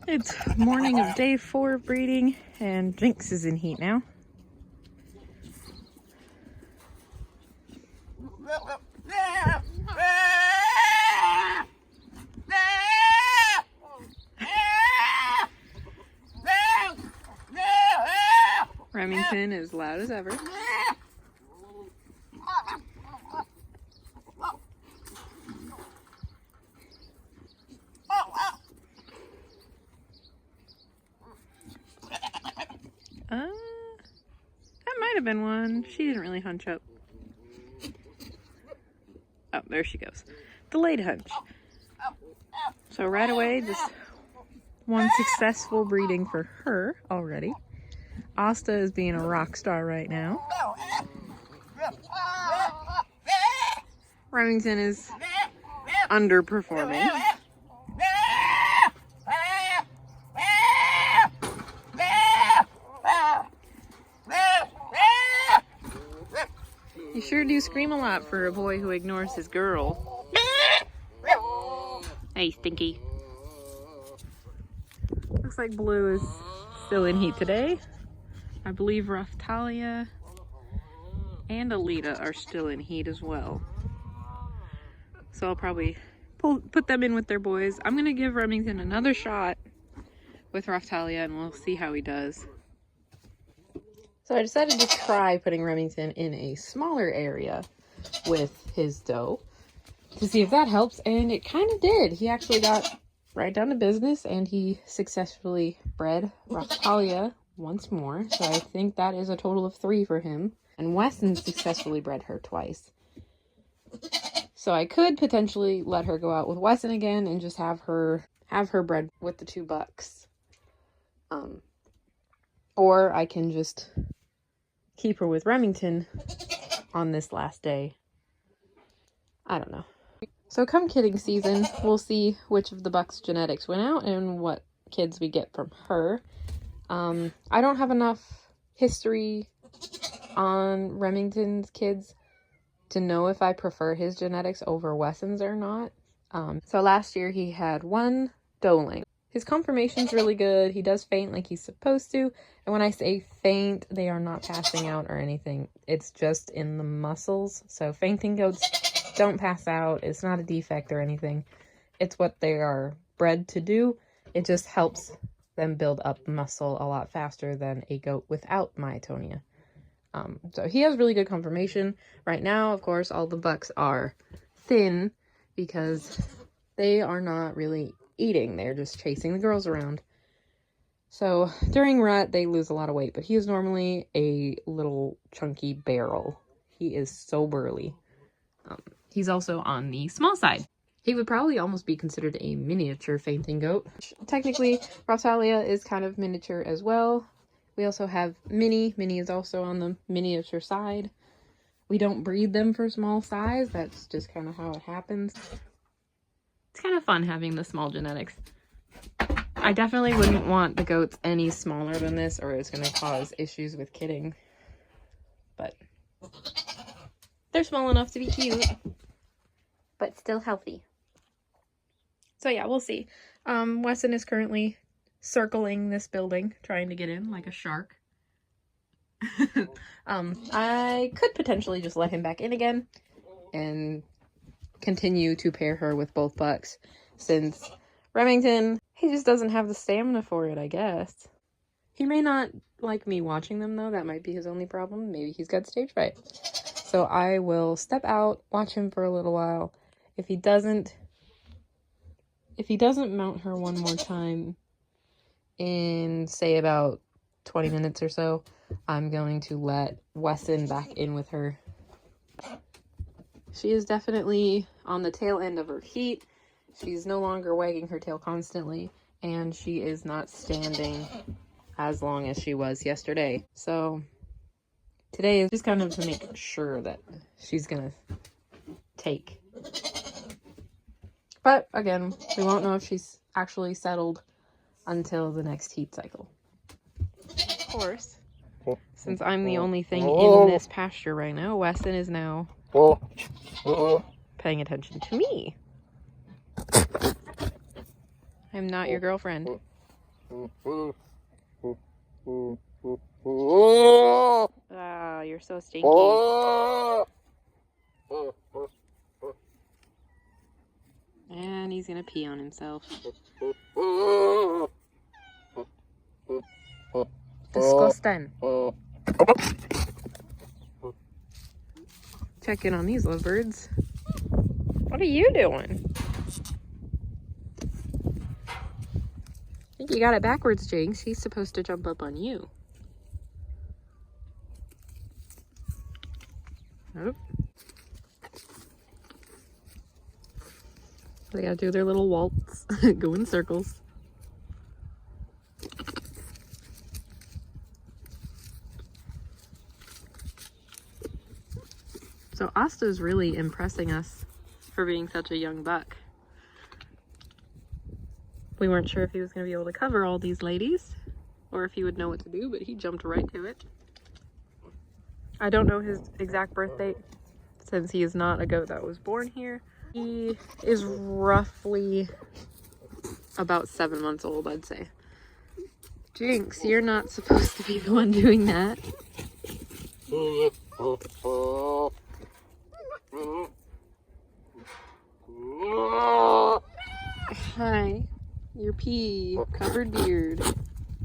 It's morning of day 4 of breeding, and Jinx is in heat now. Remington is loud as ever. That might have been one. She didn't really hunch up. Oh, there she goes. Delayed hunch. So right away, just one successful breeding for her already. Asta is being a rock star right now. Remington is underperforming. You sure do scream a lot for a boy who ignores his girl. Hey, Stinky. Looks like Blue is still in heat today. I believe Raftalia and Alita are still in heat as well. So I'll probably put them in with their boys. I'm going to give Remington another shot with Raftalia and we'll see how he does. So I decided to try putting Remington in a smaller area with his doe to see if that helps, and it kind of did. He actually got right down to business and he successfully bred Raftalia once more. So I think that is a total of 3 for him. And Weston successfully bred her twice. So I could potentially let her go out with Weston again and just have her bred with the 2 bucks. Or I can just keep her with Remington on this last day. I don't know. So come kidding season, we'll see which of the bucks' genetics went out and what kids we get from her. I don't have enough history on Remington's kids to know if I prefer his genetics over Wesson's or not. So last year he had 1 doeling. His conformation's really good. He does faint like he's supposed to. And when I say faint, they are not passing out or anything. It's just in the muscles. So fainting goats don't pass out. It's not a defect or anything. It's what they are bred to do. It just helps them build up muscle a lot faster than a goat without myotonia. So he has really good conformation. Right now, of course, all the bucks are thin because they are not really eating. They're just chasing the girls around. So during rut, they lose a lot of weight, but he is normally a little chunky barrel. He is so burly. He's also on the small side. He would probably almost be considered a miniature fainting goat. Technically, Raftalia is kind of miniature as well. We also have Minnie. Minnie is also on the miniature side. We don't breed them for small size. That's just kind of how it happens. It's kind of fun having the small genetics. I definitely wouldn't want the goats any smaller than this or it's going to cause issues with kidding. But they're small enough to be cute, but still healthy. So yeah, we'll see. Weston is currently circling this building, trying to get in like a shark. I could potentially just let him back in again and continue to pair her with both bucks, since Remington, he just doesn't have the stamina for it, I guess. He may not like me watching them though. That might be his only problem. Maybe he's got stage fright. So I will step out, watch him for a little while. If he doesn't mount her one more time in, say, about 20 minutes or so, I'm going to let Weston back in with her. She is definitely on the tail end of her heat. She's no longer wagging her tail constantly, and she is not standing as long as she was yesterday. So today is just kind of to make sure that she's gonna take. But again, we won't know if she's actually settled until the next heat cycle. Of course, since I'm the only thing in this pasture right now, Weston is now paying attention to me. I'm not your girlfriend. Ah, you're so stinky. And he's gonna pee on himself. Disgusting. Check in on these lovebirds. What are you doing? I think you got it backwards, Jinx. He's supposed to jump up on you. Oh. They gotta do their little waltz, go in circles. So Asta's really impressing us for being such a young buck. We weren't sure if he was going to be able to cover all these ladies or if he would know what to do, but he jumped right to it. I don't know his exact birth date since he is not a goat that was born here. He is roughly about 7 months old, I'd say. Jinx, you're not supposed to be the one doing that. Hi. Your pee covered beard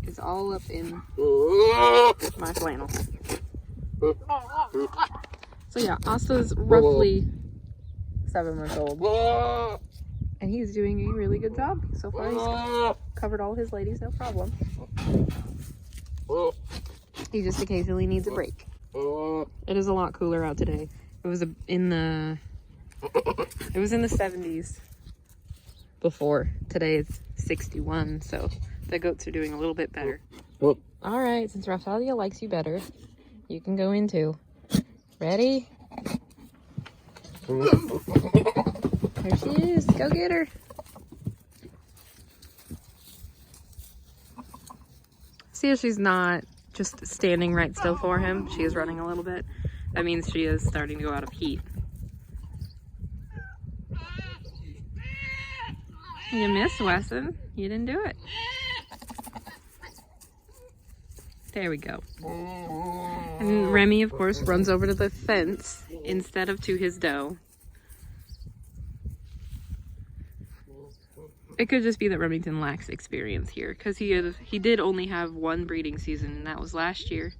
is all up in my flannel. So yeah, Asta's roughly 7 months old. And he's doing a really good job. So far he's covered all his ladies, no problem. He just occasionally needs a break. It is a lot cooler out today. It was in the 70s before. Today it's 61, so the goats are doing a little bit better. All right, since Rafalia likes you better, you can go in too. Ready? There she is. Go get her. See if she's not just standing right still for him. She is running a little bit. That means she is starting to go out of heat. You missed, Weston. You didn't do it. There we go. And Remy, of course, runs over to the fence instead of to his doe. It could just be that Remington lacks experience here, because he did only have one breeding season, and that was last year.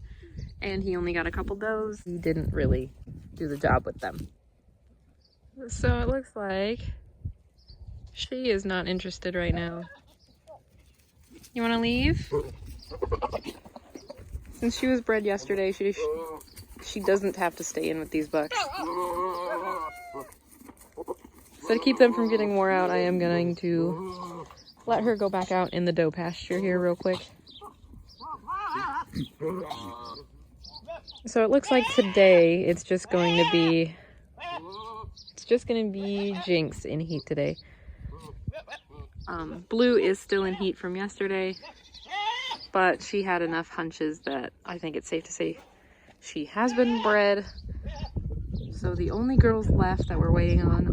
And he only got a couple does. He didn't really do the job with them. So it looks like she is not interested right now. You want to leave? Since she was bred yesterday, she doesn't have to stay in with these bucks. So to keep them from getting wore out, I am going to let her go back out in the doe pasture here real quick. So it looks like today it's just going to be Jinx in heat today. Blue is still in heat from yesterday, but she had enough hunches that I think it's safe to say she has been bred. So the only girls left that we're waiting on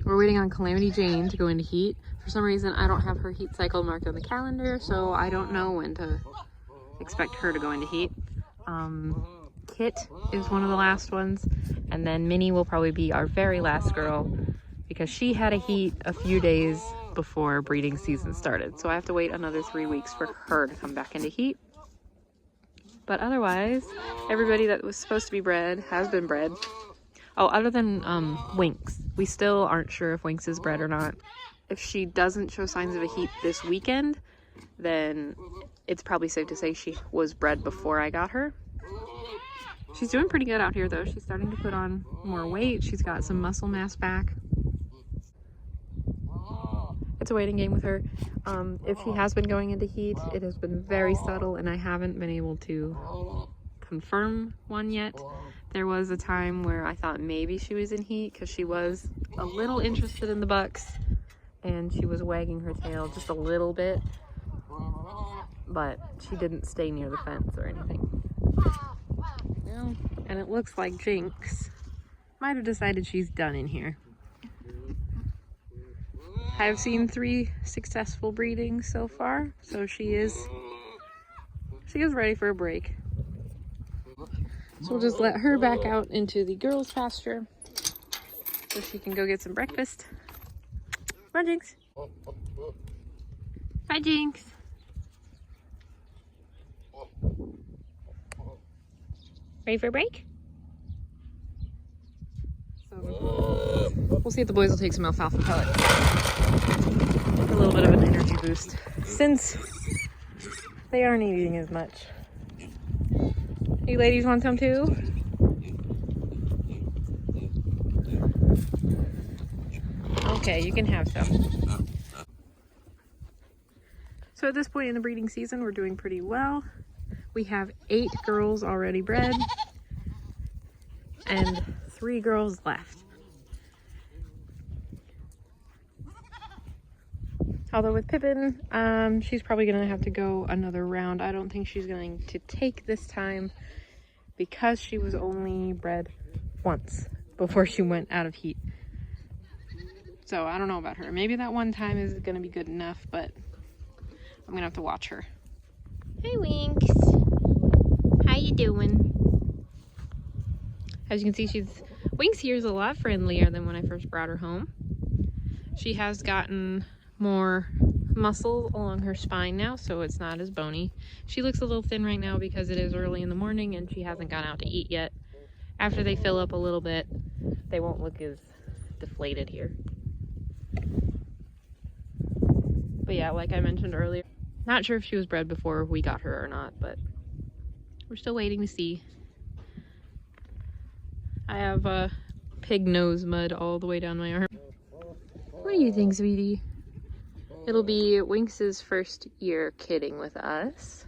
we're waiting on Calamity Jane to go into heat. For some reason, I don't have her heat cycle marked on the calendar, so I don't know when to expect her to go into heat. Kit is one of the last ones, and then Minnie will probably be our very last girl because she had a heat a few days before breeding season started. So I have to wait another 3 weeks for her to come back into heat. But otherwise, everybody that was supposed to be bred has been bred. Oh, other than Winx. We still aren't sure if Winx is bred or not. If she doesn't show signs of a heat this weekend, then it's probably safe to say she was bred before I got her. She's doing pretty good out here though. She's starting to put on more weight. She's got some muscle mass back. It's a waiting game with her. If she has been going into heat, it has been very subtle and I haven't been able to confirm one yet. There was a time where I thought maybe she was in heat because she was a little interested in the bucks and she was wagging her tail just a little bit, but she didn't stay near the fence or anything. Well, and it looks like Jinx might have decided she's done in here. I've seen 3 successful breedings so far, so she is ready for a break. So we'll just let her back out into the girls' pasture so she can go get some breakfast. Come on, Jinx. Hi, Jinx. Ready for a break? So we'll see if the boys will take some alfalfa pellets. A little bit of an energy boost, since they aren't eating as much. You ladies want some too? Okay, you can have some. So at this point in the breeding season, we're doing pretty well. We have 8 girls already bred and 3 girls left. Although with Pippin, she's probably gonna have to go another round. I don't think she's going to take this time because she was only bred once before she went out of heat. So I don't know about her. Maybe that one time is gonna be good enough, but I'm gonna have to watch her. Hey, Winx. How you doing? As you can see, Winx here is a lot friendlier than when I first brought her home. She has gotten more muscle along her spine now, so it's not as bony. She looks a little thin right now because it is early in the morning and she hasn't gone out to eat yet. After they fill up a little bit, they won't look as deflated here. But yeah, like I mentioned earlier, not sure if she was bred before we got her or not, but we're still waiting to see. I have pig nose mud all the way down my arm. What do you think, sweetie? It'll be Winx's first year kidding with us,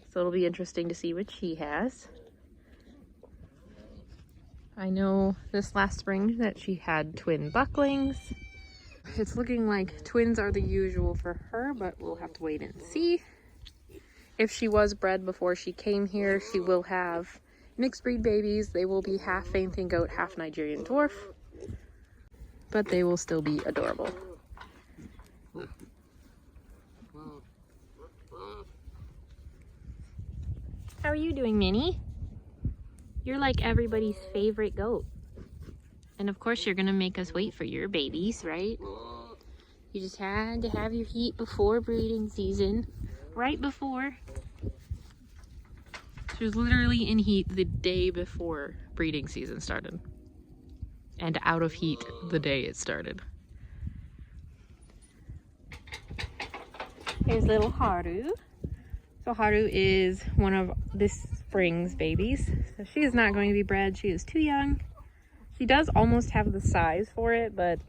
so it'll be interesting to see what she has. I know this last spring that she had twin bucklings. It's looking like twins are the usual for her, but we'll have to wait and see. If she was bred before she came here, she will have mixed breed babies. They will be half fainting goat, half Nigerian dwarf, but they will still be adorable. How are you doing, Minnie? You're like everybody's favorite goat. And of course you're gonna make us wait for your babies, right? You just had to have your heat before breeding season. Right before. She was literally in heat the day before breeding season started. And out of heat the day it started. Here's little Haru. So Haru is one of this spring's babies. So she is not going to be bred. She is too young. She does almost have the size for it, but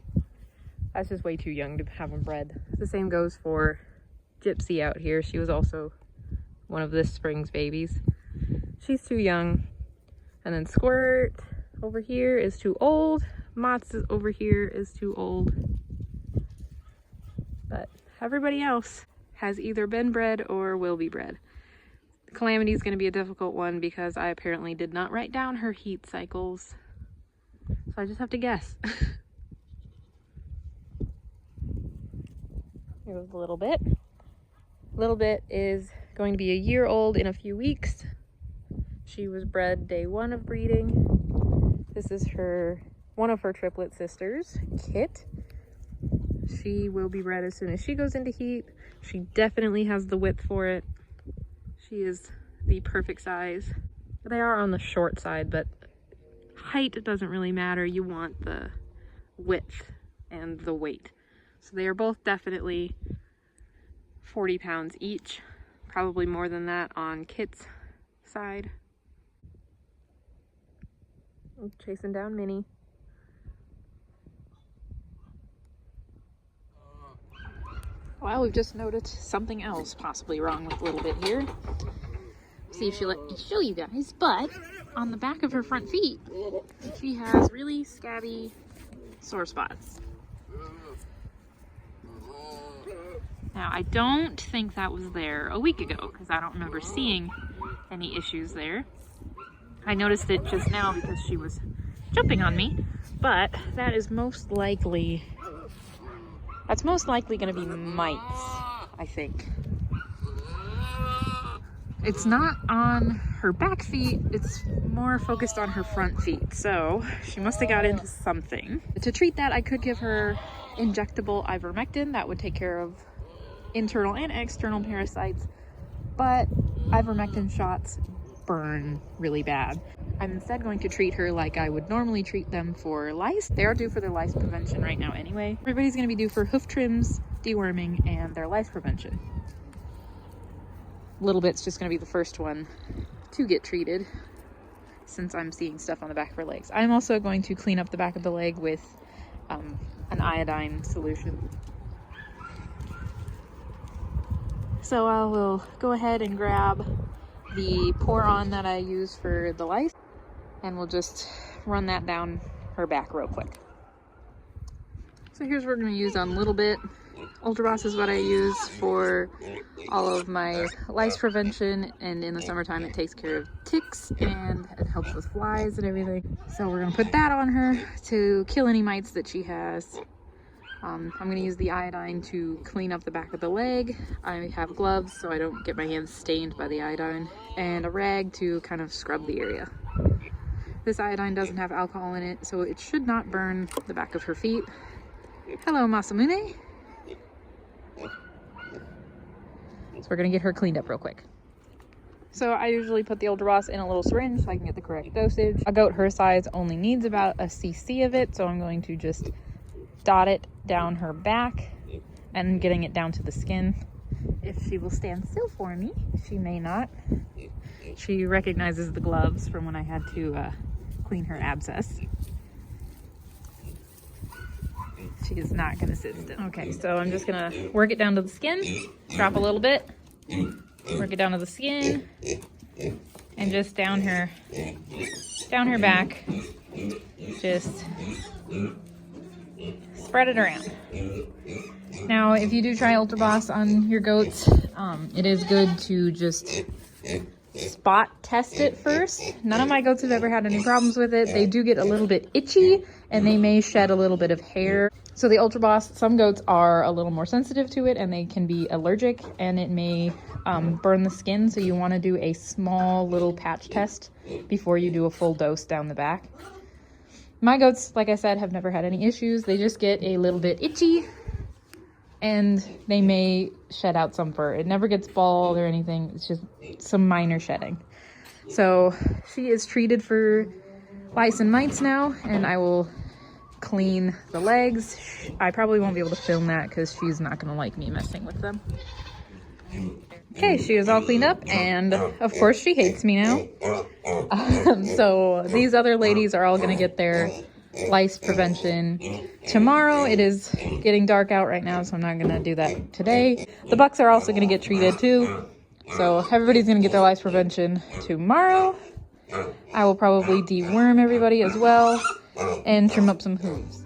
that's just way too young to have them bred. The same goes for Gypsy out here. She was also one of this spring's babies. She's too young. And then Squirt over here is too old. Mott's over here is too old. But everybody else has either been bred or will be bred. Calamity is going to be a difficult one because I apparently did not write down her heat cycles. So I just have to guess. Here goes a little bit. Little bit is going to be a year old in a few weeks. She was bred day 1 of breeding. This is one of her triplet sisters, Kit. She will be bred as soon as she goes into heat. She definitely has the width for it. She is the perfect size. They are on the short side, but height doesn't really matter. You want the width and the weight. So they are both definitely 40 pounds each. Probably more than that on Kit's side. I'm chasing down Minnie. Well, we've just noticed something else possibly wrong with Little Bit here. See if she'll let me show you guys, but on the back of her front feet, she has really scabby sore spots. Now, I don't think that was there a week ago because I don't remember seeing any issues there. I noticed it just now because she was jumping on me, but that is most likely That's most likely going to be mites, I think. It's not on her back feet, it's more focused on her front feet. So she must have got into something. To treat that, I could give her injectable ivermectin. That would take care of internal and external parasites, but ivermectin shots burn really bad. I'm instead going to treat her like I would normally treat them for lice. They are due for their lice prevention right now anyway. Everybody's going to be due for hoof trims, deworming, and their lice prevention. Little Bit's just going to be the first one to get treated since I'm seeing stuff on the back of her legs. I'm also going to clean up the back of the leg with an iodine solution. So I will go ahead and grab the pour-on that I use for the lice, and we'll just run that down her back real quick. So here's what we're going to use on Little Bit. Ultra Boss is what I use for all of my lice prevention, and in the summertime it takes care of ticks and it helps with flies and everything. So we're going to put that on her to kill any mites that she has. I'm going to use the iodine to clean up the back of the leg. I have gloves so I don't get my hands stained by the iodine, and a rag to kind of scrub the area. This iodine doesn't have alcohol in it, so it should not burn the back of her feet. Hello, Masamune. So we're going to get her cleaned up real quick. So I usually put the Ultra Boss in a little syringe so I can get the correct dosage. A goat her size only needs about a cc of it, so I'm going to just dot it down her back and getting it down to the skin. If she will stand still for me. She may not. She recognizes the gloves from when I had to clean her abscess. She is not going to sit still. Okay, so I'm just going to work it down to the skin, drop a little bit, work it down to the skin, and just down her back. Just spread it around. Now, if you do try Ultra Boss on your goats, it is good to just spot test it first. None of my goats have ever had any problems with it. They do get a little bit itchy and they may shed a little bit of hair. So the Ultra Boss, some goats are a little more sensitive to it and they can be allergic, and it may burn the skin. So you want to do a small little patch test before you do a full dose down the back. My goats, like I said, have never had any issues. They just get a little bit itchy and they may shed out some fur. It never gets bald or anything. It's just some minor shedding. So she is treated for lice and mites now, and I will clean the legs. I probably won't be able to film that because she's not going to like me messing with them. Okay, she is all cleaned up, and of course she hates me now. So these other ladies are all going to get their lice prevention tomorrow. It is getting dark out right now, so I'm not going to do that today. The bucks are also going to get treated too. So everybody's going to get their lice prevention tomorrow. I will probably deworm everybody as well and trim up some hooves.